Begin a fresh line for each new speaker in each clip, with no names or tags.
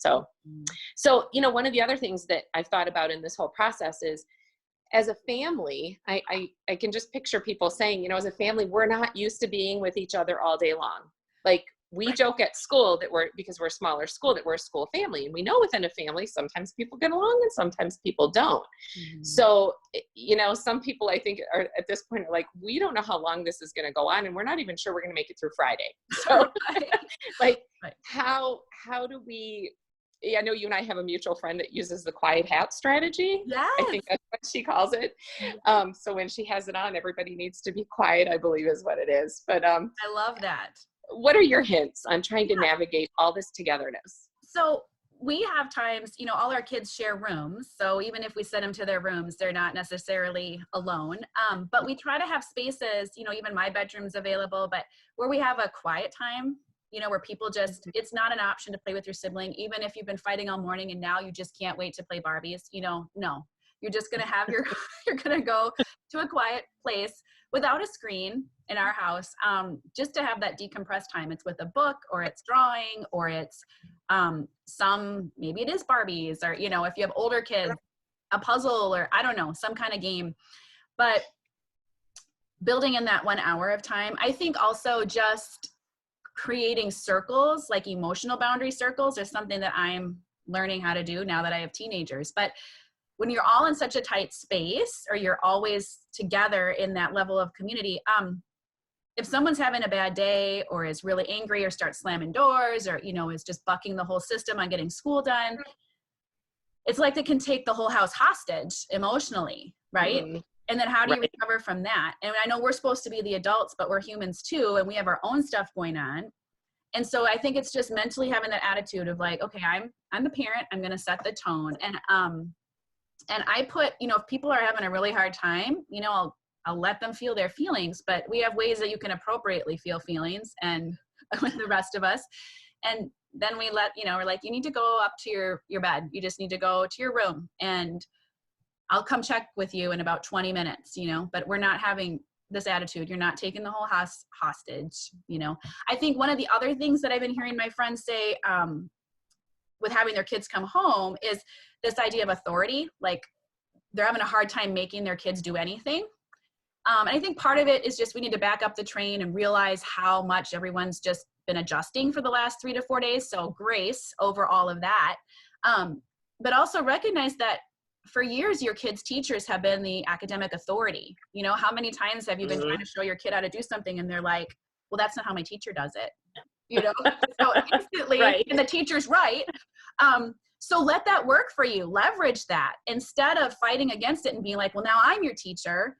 So, one of the other things that I've thought about in this whole process is, as a family, I can just picture people saying, as a family, we're not used to being with each other all day long. Like, we joke at school that because we're a smaller school, that we're a school family. And we know within a family, sometimes people get along and sometimes people don't. Mm-hmm. So, some people, I think, are at this point are like, we don't know how long this is going to go on. And we're not even sure we're going to make it through Friday. So how do we, I know you and I have a mutual friend that uses the quiet hat strategy.
Yes.
I think that's what she calls it. So when she has it on, everybody needs to be quiet, I believe is what it is. But
I love that.
What are your hints on trying to navigate all this togetherness?
So we have times, all our kids share rooms. So even if we send them to their rooms, they're not necessarily alone. But we try to have spaces, even my bedroom's available, but where we have a quiet time, where people just, it's not an option to play with your sibling, even if you've been fighting all morning and now you just can't wait to play Barbies, no, you're just going to have you're going to go to a quiet place without a screen in our house, just to have that decompressed time. It's with a book, or it's drawing, or it's maybe it is Barbies, or, if you have older kids, a puzzle, or I don't know, some kind of game. But building in that 1 hour of time, I think also just creating circles, like emotional boundary circles, is something that I'm learning how to do now that I have teenagers. But when you're all in such a tight space, or you're always together in that level of community, if someone's having a bad day, or is really angry, or starts slamming doors, or, is just bucking the whole system on getting school done, it's like they can take the whole house hostage emotionally, right? Mm-hmm. And then how do you recover from that? And I know we're supposed to be the adults, but we're humans too, and we have our own stuff going on. And so I think it's just mentally having that attitude of like, okay, I'm the parent, I'm going to set the tone. And I put, if people are having a really hard time, I'll let them feel their feelings, but we have ways that you can appropriately feel feelings, and with the rest of us. And then we we're like, you need to go up to your bed. You just need to go to your room, and I'll come check with you in about 20 minutes, but we're not having this attitude. You're not taking the whole house hostage. I think one of the other things that I've been hearing my friends say, with having their kids come home, is this idea of authority. Like, they're having a hard time making their kids do anything. And I think part of it is just we need to back up the train and realize how much everyone's just been adjusting for the last 3 to 4 days. So grace over all of that. But also recognize that for years, your kids' teachers have been the academic authority. How many times have you been trying to show your kid how to do something, and they're like, well, that's not how my teacher does it. So instantly, right. And the teacher's right. So let that work for you. Leverage that instead of fighting against it and being like, well, now I'm your teacher.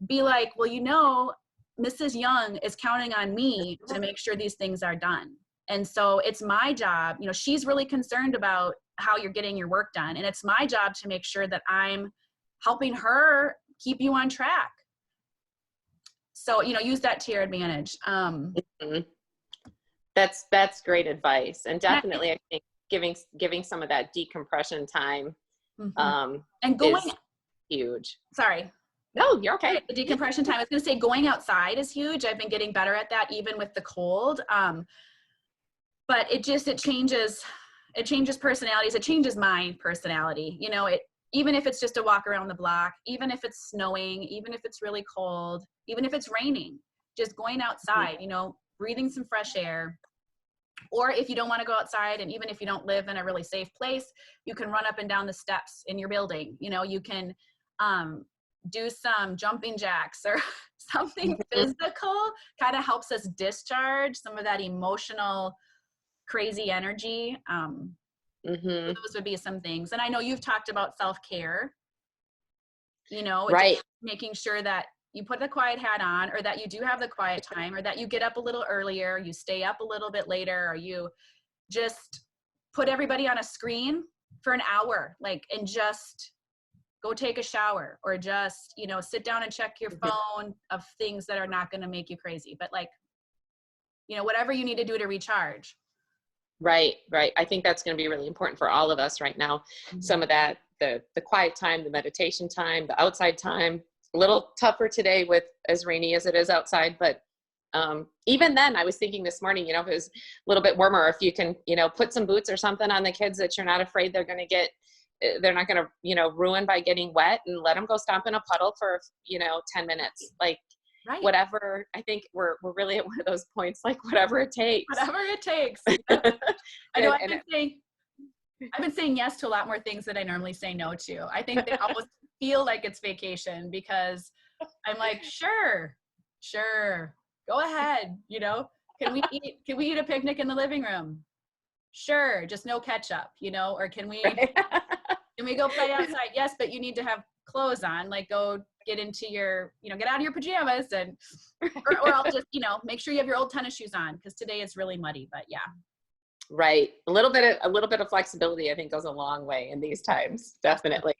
Be like, well, Mrs. Young is counting on me to make sure these things are done. And so it's my job, she's really concerned about how you're getting your work done. And it's my job to make sure that I'm helping her keep you on track. So, use that to your advantage.
That's great advice. And definitely, I think giving some of that decompression time
and going
is huge.
Sorry.
No, you're okay.
The decompression time. I was going to say going outside is huge. I've been getting better at that, even with the cold. But it changes personalities. It changes my personality. Even if it's just a walk around the block, even if it's snowing, even if it's really cold, even if it's raining, just going outside, breathing some fresh air. Or if you don't want to go outside, and even if you don't live in a really safe place, you can run up and down the steps in your building. You can do some jumping jacks or something physical, kind of helps us discharge some of that emotional, crazy energy. Those would be some things. And I know you've talked about self-care,
right.
Just making sure that you put the quiet hat on, or that you do have the quiet time, or that you get up a little earlier, you stay up a little bit later, or you just put everybody on a screen for an hour, and just go take a shower, or just, sit down and check your phone of things that are not going to make you crazy, but whatever you need to do to recharge.
Right. I think that's going to be really important for all of us right now. Some of that, the quiet time, the meditation time, the outside time, a little tougher today with as rainy as it is outside, but Even then I was thinking this morning, if it was a little bit warmer, if you can, put some boots or something on the kids that you're not afraid they're not going to, ruin by getting wet, and let them go stomp in a puddle for, 10 minutes, like
Right.
whatever. I think we're really at one of those points, like whatever it takes.
Whatever it takes. Yep. I know I've been saying yes to a lot more things that I normally say no to. I think they almost feel like it's vacation because I'm like, sure, go ahead. Can we eat a picnic in the living room? Sure, just no ketchup, or can we go play outside? Yes, but you need to have clothes on, like go get into your, get out of your pajamas and, or I'll just, make sure you have your old tennis shoes on because today is really muddy, but yeah.
Right. A little bit of flexibility, I think, goes a long way in these times. Definitely.